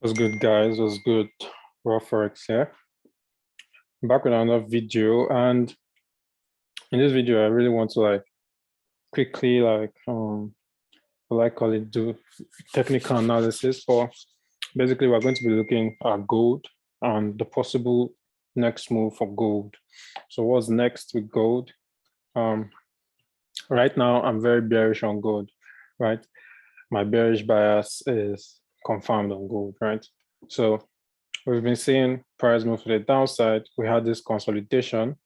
What's good, guys? What's good? Raw Forex here. I'm back with another video, and in this video, I really want to quickly call it, do technical analysis. For basically, we're going to be looking at gold and the possible next move for gold. So what's next with gold? Right now, I'm very bearish on gold, right? My bearish bias is confirmed on gold, right? So we've been seeing price move to the downside. We had this consolidation,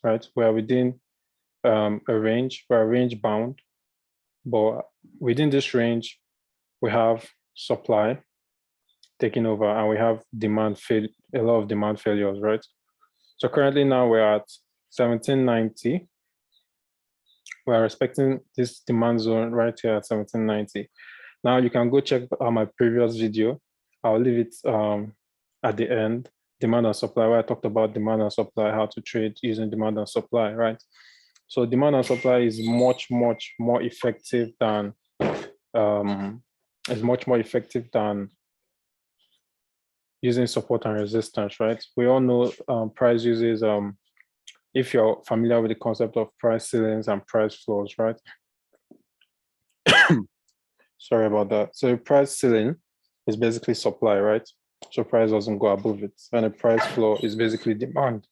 right? We're within a range, we're range bound, but within this range, we have supply taking over and we have a lot of demand failures, right? So currently now we're at 1790. We're expecting this demand zone right here at 1790. Now you can go check out my previous video. I'll leave it at the end, demand and supply, where I talked about demand and supply, how to trade using demand and supply, right? So demand and supply is much more effective than using support and resistance, right? We all know price uses if you're familiar with the concept of price ceilings and price floors, right? Sorry about that. So price ceiling is basically supply, right? So price doesn't go above it. And a price floor is basically demand,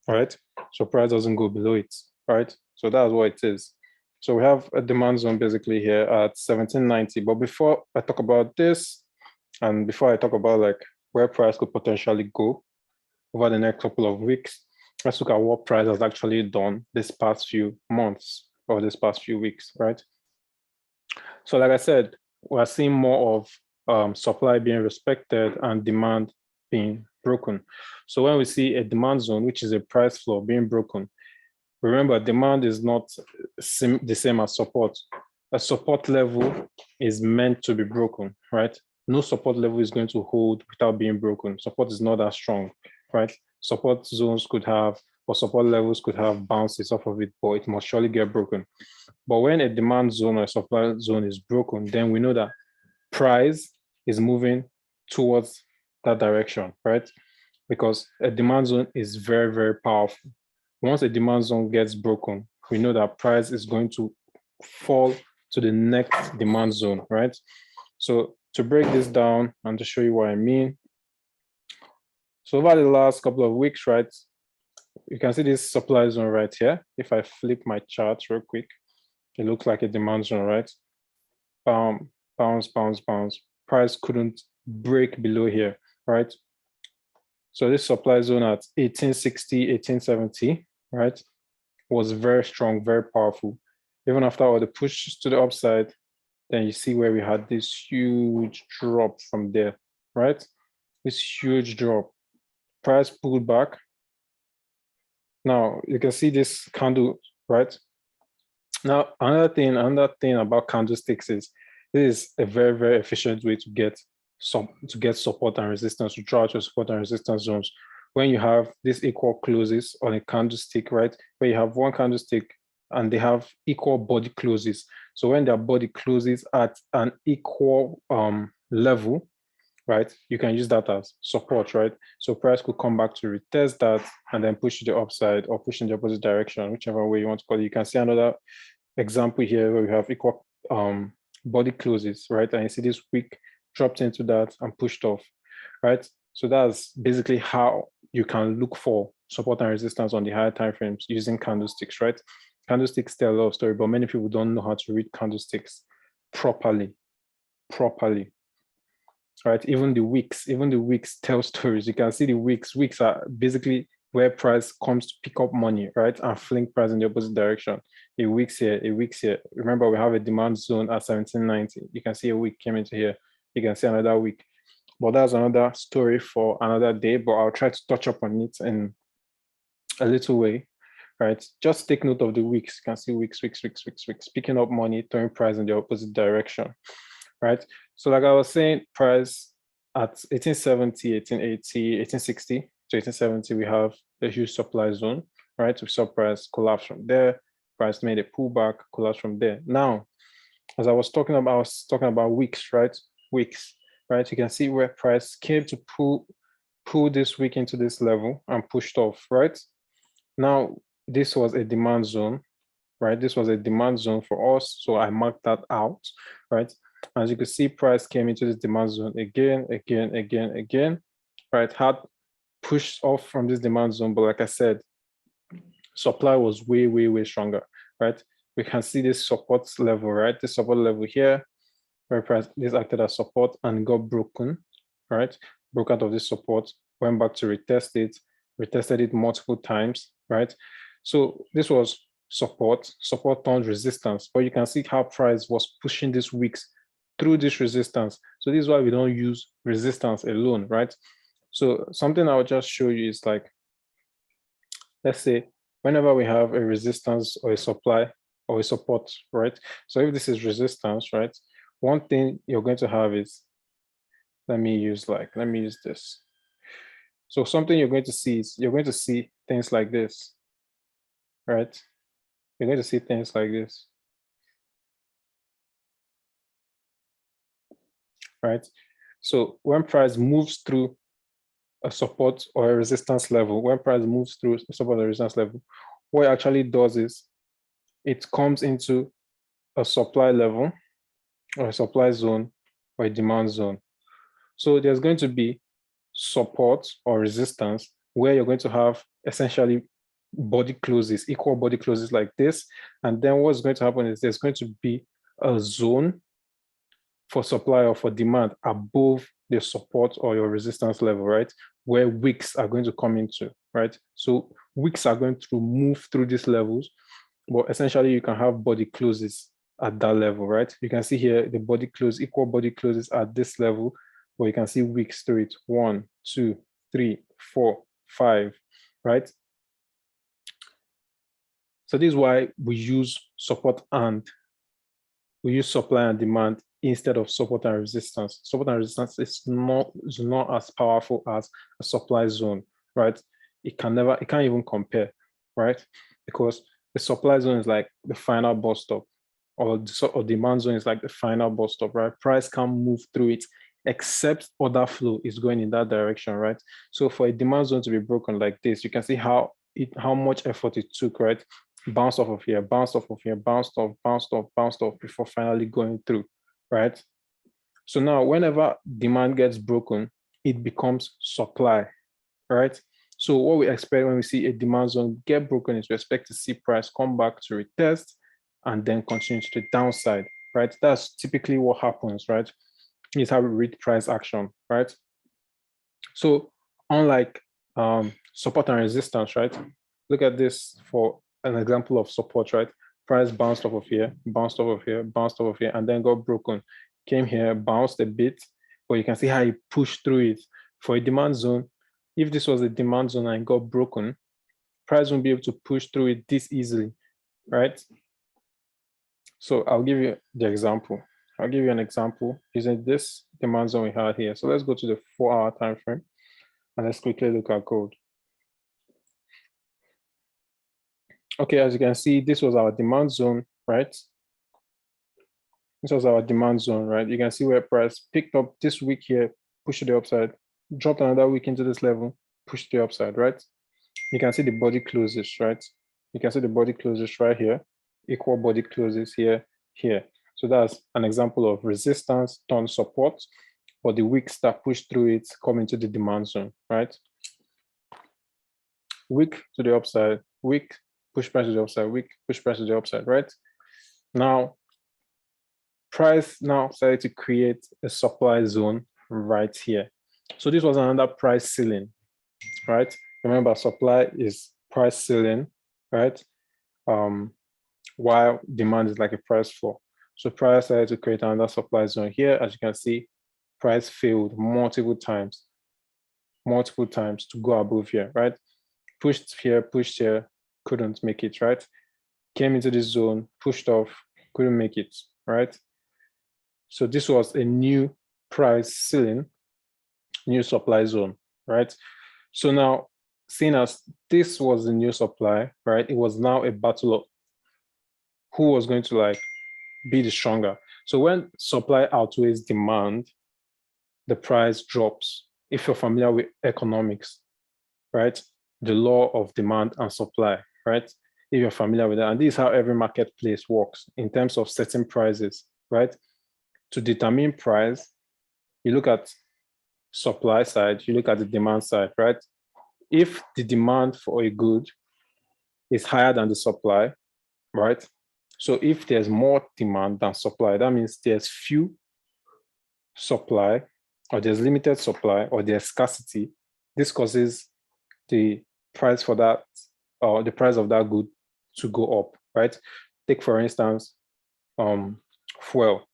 right? So price doesn't go below it, right? So that's what it is. So we have a demand zone basically here at 1790. But before I talk about this, and before I talk about where price could potentially go over the next couple of weeks, let's look at what price has actually done this past few months or this past few weeks, right? So like I said, we're seeing more of supply being respected and demand being broken. So when we see a demand zone, which is a price floor being broken, remember demand is not the same as support. A support level is meant to be broken, right? No support level is going to hold without being broken. Support is not that strong, right? Support zones could have, or support levels could have bounces off of it, but it must surely get broken. But when a demand zone or a supply zone is broken, then we know that price is moving towards that direction, right? Because a demand zone is very powerful. Once a demand zone gets broken, we know that price is going to fall to the next demand zone, right? So to break this down and to show you what I mean, so over the last couple of weeks, right, you can see this supply zone right here. If I flip my chart real quick, it looks like a demand zone, right? Bounce. Price couldn't break below here, right? So this supply zone at 1860, 1870, right, was very strong, very powerful. Even after all the push to the upside, then you see where we had this huge drop from there, right? This huge drop. Price pulled back. Now you can see this candle, right? Now, another thing about candlesticks is this is a very efficient way to get support and resistance, to draw out your support and resistance zones. When you have these equal closes on a candlestick, right? Where you have one candlestick and they have equal body closes. So when their body closes at an equal level, right, you can use that as support, right? So price could come back to retest that and then push to the upside or push in the opposite direction, whichever way you want to call it. You can see another example here where we have equal body closes, right? And you see this wick dropped into that and pushed off, right? So that's basically how you can look for support and resistance on the higher time frames using candlesticks, right? Candlesticks tell a lot of story, but many people don't know how to read candlesticks properly, right? Even the wicks tell stories. You can see the wicks. Wicks are basically where price comes to pick up money, right? And fling price in the opposite direction. A wicks here. Remember, we have a demand zone at 1790. You can see a wick came into here. You can see another wick. But that's another story for another day, but I'll try to touch up on it in a little way, right? Just take note of the wicks. You can see wicks, picking up money, throwing price in the opposite direction, right? So like I was saying, price at 1870, 1880, 1860 to 1870, we have a huge supply zone, right? We saw price collapse from there. Price made a pullback, collapse from there. Now, as I was talking about wicks, right? Wicks, right? You can see where price came to pull this week into this level and pushed off, right? Now, this was a demand zone, right? This was a demand zone for us. So I marked that out, right? As you can see, price came into this demand zone again, right? Had pushed off from this demand zone, but like I said, supply was way stronger, right? We can see this support level, right? This support level here, where price this acted as support and got broken, right? Broke out of this support, went back to retest it, retested it multiple times, right? So this was support turned resistance, but you can see how price was pushing these wicks through this resistance. So this is why we don't use resistance alone, right? So something I'll just show you is like, let's say, whenever we have a resistance or a supply or a support, right? So if this is resistance, right? One thing you're going to have is, let me use this. So something you're going to see is, you're going to see things like this, right? You're going to see things like this, right? So when price moves through a support or a resistance level, when price moves through a support or resistance level, what it actually does is it comes into a supply level or a supply zone or a demand zone. So there's going to be support or resistance where you're going to have essentially body closes, equal body closes like this. And then what's going to happen is there's going to be a zone for supply or for demand above the support or your resistance level, right? Where wicks are going to come into, right? So wicks are going to move through these levels, but essentially you can have body closes at that level, right? You can see here the body close, equal body closes at this level, but you can see wicks through it. 1, 2, 3, 4, 5, right? So this is why we use support and we use supply and demand instead of support and resistance. Support and resistance is not as powerful as a supply zone, right? It can't even compare, right? Because the supply zone is like the final bus stop, or demand zone is like the final bus stop, right? Price can't move through it except order flow is going in that direction, right? So for a demand zone to be broken like this, you can see how much effort it took, right? Bounced off of here, bounced off of here, bounced off before finally going through, right? So now whenever demand gets broken, it becomes supply, right? So what we expect when we see a demand zone get broken is we expect to see price come back to retest and then continue to the downside, right? That's typically what happens, right? Is how we read price action, right? So unlike support and resistance, right? Look at this for an example of support, right? Price bounced off of here, bounced off of here, bounced off of here, and then got broken. Came here, bounced a bit, but you can see how it pushed through it. For a demand zone, if this was a demand zone and it got broken, price won't be able to push through it this easily, right? So I'll give you the example. I'll give you an example using this demand zone we had here. So let's go to the 4-hour time frame and let's quickly look at gold. Okay, as you can see, this was our demand zone, right? This was our demand zone, right? You can see where price picked up this week here, pushed to the upside, dropped another week into this level, pushed to the upside, right? You can see the body closes, right? You can see the body closes right here, equal body closes here, here. So that's an example of resistance turn support, but the wicks that push through it come into the demand zone, right? Wick to the upside, wick, push price to the upside, wick, push price to the upside, right? Now, price now started to create a supply zone right here. So this was another price ceiling, right? Remember, supply is price ceiling, right? While demand is like a price floor. So price started to create another supply zone here. As you can see, price failed multiple times to go above here, right? Pushed here, couldn't make it, right? Came into this zone, pushed off, couldn't make it, right? So this was a new price ceiling, new supply zone, right? So now, seeing as this was the new supply, right? It was now a battle of who was going to like be the stronger. So when supply outweighs demand, the price drops. If you're familiar with economics, right? The law of demand and supply, right? If you're familiar with that, and this is how every marketplace works in terms of setting prices, right? To determine price, you look at supply side, you look at the demand side, right? If the demand for a good is higher than the supply, right? So if there's more demand than supply, that means there's few supply, or there's limited supply, or there's scarcity. This causes the price for that, or the price of that good to go up, right? Take, for instance, fuel,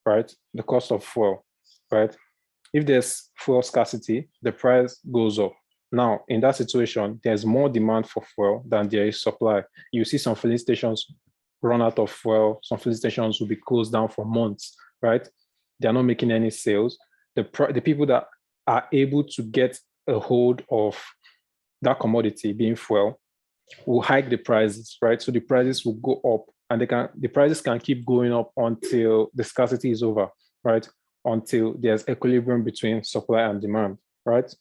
right? The cost of fuel, right? If there's fuel scarcity, the price goes up. Now, in that situation, there's more demand for fuel than there is supply. You see some filling stations run out of fuel. Some filling stations will be closed down for months, right? They're not making any sales. The people that are able to get a hold of that commodity, being fuel, will hike the prices, right? So the prices will go up, and the prices can keep going up until the scarcity is over, right? Until there's equilibrium between supply and demand, right?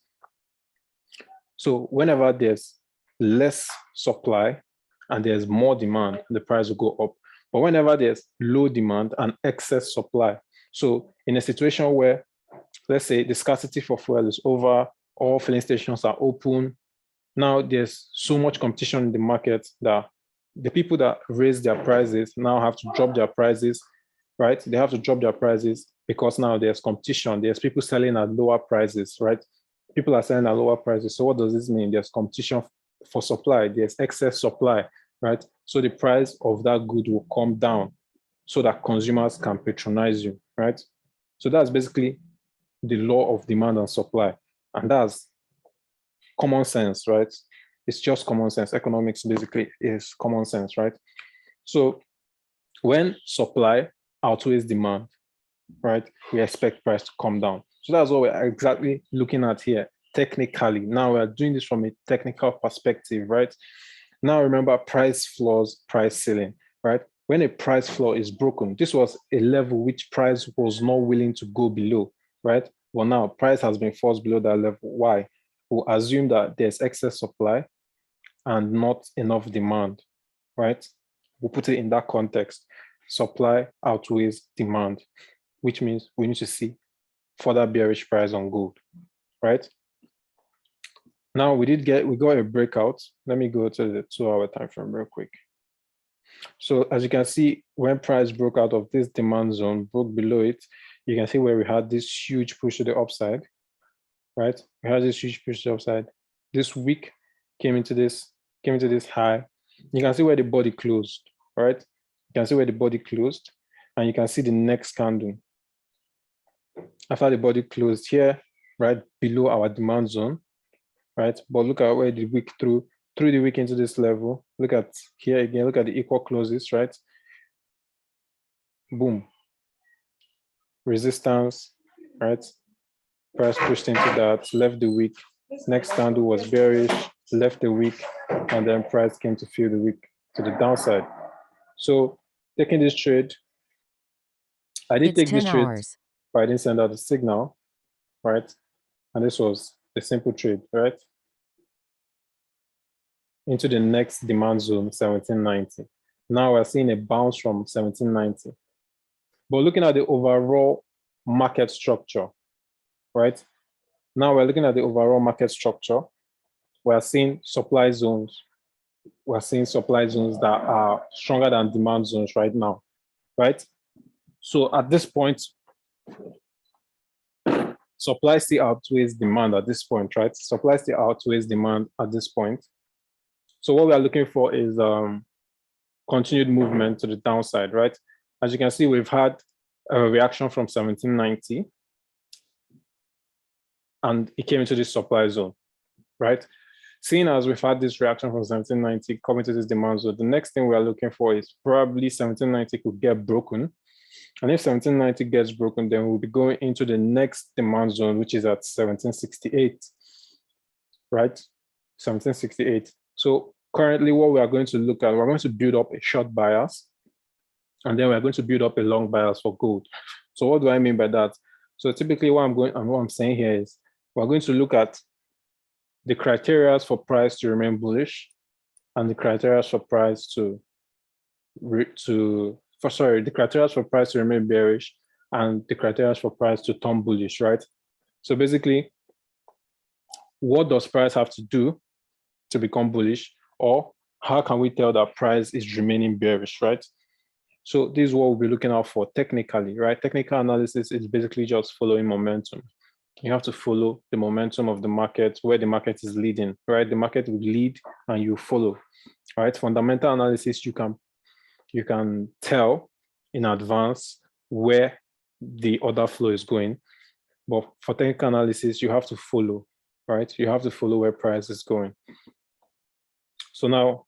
So whenever there's less supply and there's more demand, the price will go up. But whenever there's low demand and excess supply, so in a situation where, let's say, the scarcity for fuel is over, all filling stations are open, now there's so much competition in the market that the people that raise their prices now have to drop their prices, right? They have to drop their prices because now there's competition. There's people selling at lower prices, right? People are selling at lower prices. So what does this mean? There's competition for supply. There's excess supply, right? So the price of that good will come down so that consumers can patronize you, right? So that's basically the law of demand and supply. And that's common sense, right? It's just common sense. Economics basically is common sense, right? So when supply outweighs demand, right, we expect price to come down. So that's what we're exactly looking at here, technically. Now we're doing this from a technical perspective, right? Now remember price floors, price ceiling, right? When a price floor is broken, this was a level which price was not willing to go below, right? Well, now price has been forced below that level. Why? We'll assume that there's excess supply and not enough demand, right? We'll put it in that context. Supply outweighs demand, which means we need to see further bearish price on gold, right? Now we got a breakout. Let me go to the 2-hour time frame real quick. So as you can see, when price broke out of this demand zone, broke below it, you can see where we had this huge push to the upside, right? We had this huge push to the upside. This week came into this high. You can see where the body closed, right? You can see where the body closed, and you can see the next candle. After the body closed here, right below our demand zone, right? But look at where the wick through the wick into this level. Look at here again, look at the equal closes, right? Boom. Resistance, right? Price pushed into that, left the wick. Next candle was bearish, left the wick, and then price came to fill the wick to the downside. So taking this trade, I did take this trade, but I didn't send out a signal, right? And this was a simple trade, right? Into the next demand zone, 1790. Now we're seeing a bounce from 1790. But looking at the overall market structure, right? Now we're looking at the overall market structure. We're seeing supply zones. We're seeing supply zones that are stronger than demand zones right now, right? So at this point, supply still outweighs demand at this point, right? Supply still outweighs demand at this point. So what we are looking for is continued movement to the downside, right? As you can see, we've had a reaction from 1790, and it came into this supply zone, right? Seeing as we've had this reaction from 1790 coming to this demand zone, the next thing we are looking for is probably 1790 could get broken. And if 1790 gets broken, then we'll be going into the next demand zone, which is at 1768, right? 1768. So currently what we are going to look at, we're going to build up a short bias, and then we're going to build up a long bias for gold. So what do I mean by that? So typically what I'm saying here is we're going to look at the criteria for price to remain bullish and the criteria for price the criteria for price to remain bearish and the criteria for price to turn bullish, right? So basically, what does price have to do to become bullish, or how can we tell that price is remaining bearish, right? So this is what we'll be looking out for technically, right? Technical analysis is basically just following momentum. You have to follow the momentum of the market, where the market is leading, right? The market will lead and you follow, right? Fundamental analysis, you can tell in advance where the order flow is going. But for technical analysis, you have to follow, right? You have to follow where price is going. So now,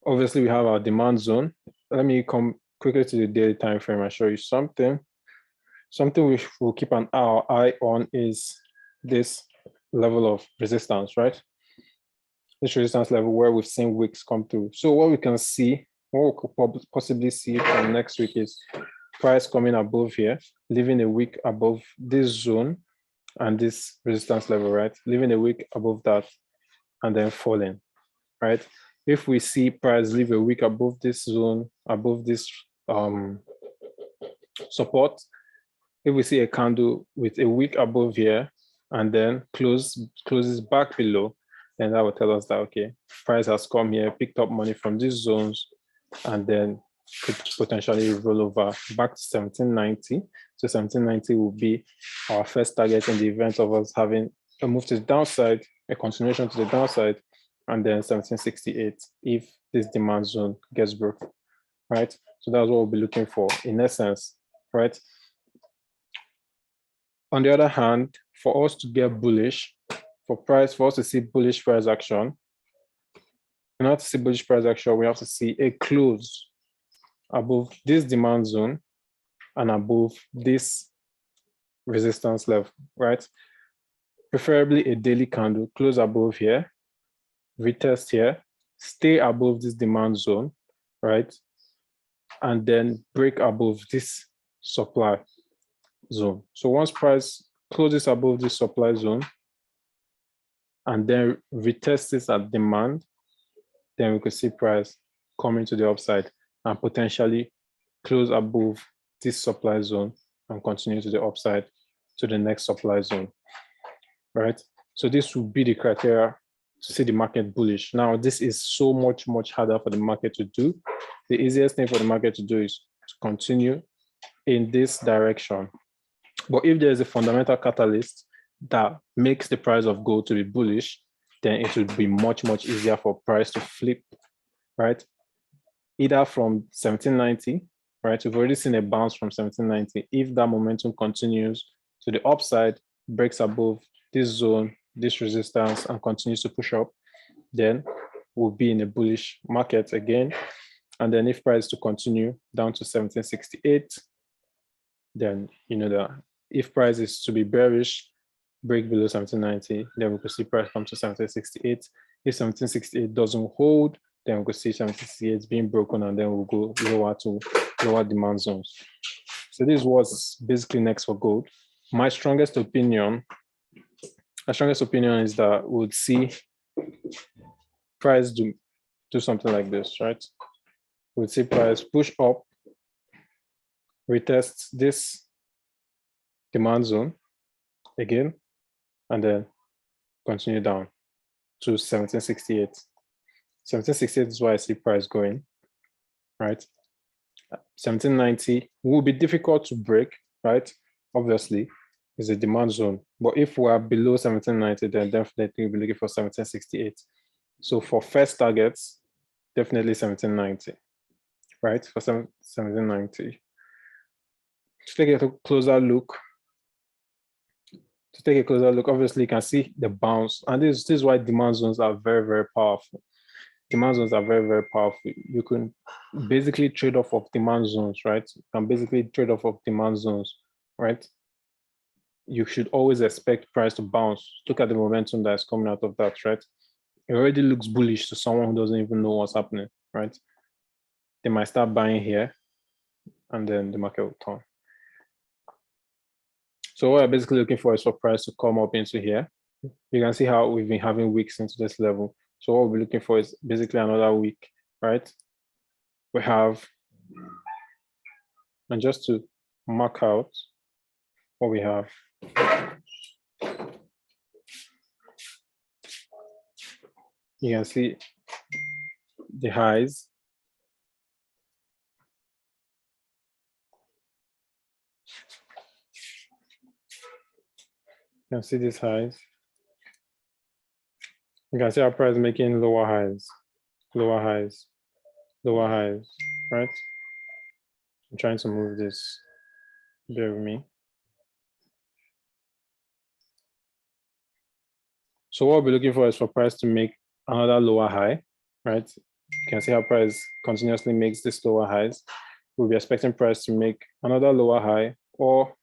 obviously, we have our demand zone. Let me come quickly to the daily time frame and show you something. Something we will keep an eye on is this level of resistance, right? This resistance level where we've seen wicks come through. So what we can see, what we could possibly see from next week is price coming above here, leaving a wick above this zone and this resistance level, right? Leaving a wick above that and then falling, right? If we see price leave a wick above this zone, above this support, if we see a candle with a wick above here and then closes back below, then that will tell us that, okay, price has come here, picked up money from these zones, and then could potentially roll over back to 1790. So 1790 will be our first target in the event of us having a move to the downside, a continuation to the downside, and then 1768 if this demand zone gets broken, right? So that's what we'll be looking for in essence, right? On the other hand, for us to get bullish, for us to see bullish price action, in order to see bullish price action, we have to see a close above this demand zone and above this resistance level, right? Preferably a daily candle, close above here, retest here, stay above this demand zone, right? And then break above this supply zone. So once price closes above this supply zone and then retests this at demand, then we could see price coming to the upside and potentially close above this supply zone and continue to the upside to the next supply zone, right? So this would be the criteria to see the market bullish. Now, this is so much harder for the market to do. The easiest thing for the market to do is to continue in this direction. But if there's a fundamental catalyst that makes the price of gold to be bullish, then it would be much easier for price to flip, right? Either from 1790, right? We've already seen a bounce from 1790. If that momentum continues to the upside, breaks above this zone, this resistance, and continues to push up, then we'll be in a bullish market again. And then if price to continue down to 1768, then you know that if price is to be bearish, break below 1790, then we could see price come to 1768. If 1768 doesn't hold, then we could see 1768 being broken, and then we'll go lower to lower demand zones. So this was basically next for gold. My strongest opinion is that we'll see price do something like this, right? We'll see price push up, retest this demand zone again, and then continue down to 1768. 1768 is why I see price going, right? 1790 will be difficult to break, right? Obviously, it's a demand zone. But if we are below 1790, then definitely we'll be looking for 1768. So for first targets, definitely 1790, right? For 1790. To take a closer look, obviously you can see the bounce. And this is why demand zones are very powerful. Demand zones are very powerful. You can basically trade off of demand zones, right? You can basically trade off of demand zones, right? You should always expect price to bounce. Look at the momentum that's coming out of that, right? It already looks bullish to someone who doesn't even know what's happening, right? They might start buying here and then the market will turn. So what we're basically looking for is for price to come up into here. You can see how we've been having wicks into this level. So what we're looking for is basically another wick, right? We have, and just to mark out what we have. You can see the highs. You can see these highs. You can see our price making lower highs, lower highs, lower highs, right? I'm trying to move this, bear with me. So what we'll be looking for is for price to make another lower high, right? You can see how price continuously makes this lower highs. We'll be expecting price to make another lower high, or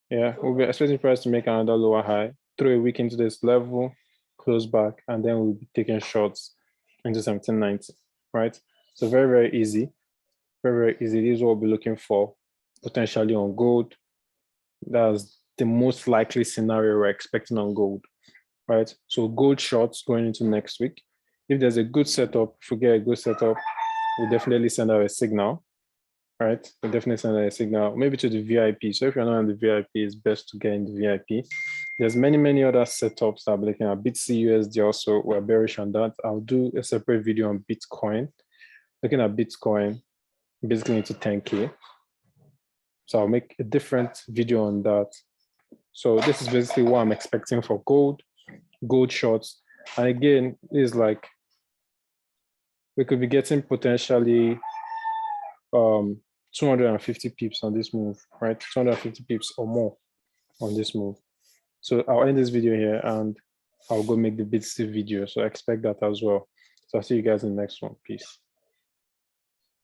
yeah, we'll be expecting price to make another lower high, throw a wick into this level, close back, and then we'll be taking shorts into 1790, right? So very, very easy. Very, very easy. This is what we'll be looking for potentially on gold. That's the most likely scenario we're expecting on gold, right? So gold shorts going into next week. If there's a good setup, if we get a good setup, we'll definitely send out a signal, right? We'll definitely send out a signal, maybe to the VIP. So if you're not in the VIP, it's best to get in the VIP. There's many, many other setups I'm looking at. BTC USD also, we're bearish on that. I'll do a separate video on Bitcoin. Looking at Bitcoin, basically into 10K. So I'll make a different video on that. So this is basically what I'm expecting for gold shorts. And again, is like, we could be getting potentially 250 pips on this move, right? 250 pips or more on this move. So I'll end this video here and I'll go make the BTC video. So expect that as well. So I'll see you guys in the next one. Peace.